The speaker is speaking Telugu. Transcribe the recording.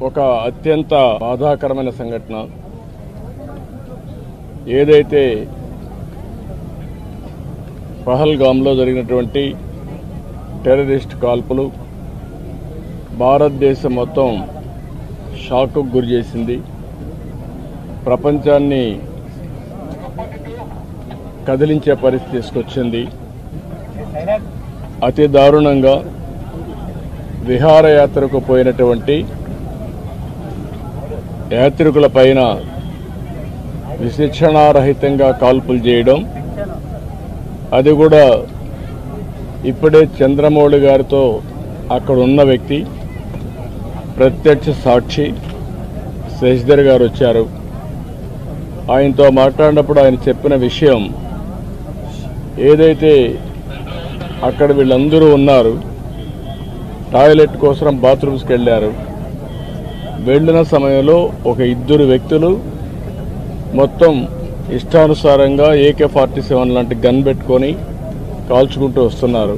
ఒక అత్యంత బాధాకరమైన సంఘటన. ఏదైతే పహల్గామ్లో జరిగినటువంటి టెర్రరిస్ట్ కాల్పులు భారతదేశం మొత్తం షాక్కు గురి చేసింది. ప్రపంచాన్ని కదిలించే పరిస్థితి తీసుకొచ్చింది. అతి దారుణంగా విహారయాత్రకు పోయినటువంటి యాత్రికుల పైన విచక్షణారహితంగా కాల్పులు చేయడం, అది కూడా ఇప్పుడే చంద్రమౌళి గారితో అక్కడ ఉన్న వ్యక్తి ప్రత్యక్ష సాక్షి శశిధర్ గారు వచ్చారు. ఆయనతో మాట్లాడినప్పుడు ఆయన చెప్పిన విషయం, ఏదైతే అక్కడ వీళ్ళందరూ ఉన్నారు, టాయిలెట్ కోసం బాత్రూమ్స్కి వెళ్ళారు. వెళ్ళిన సమయంలో ఒక ఇద్దరు వ్యక్తులు మొత్తం ఇష్టానుసారంగా AK-47 లాంటి గన్ పెట్టుకొని కాల్చుకుంటూ వస్తున్నారు.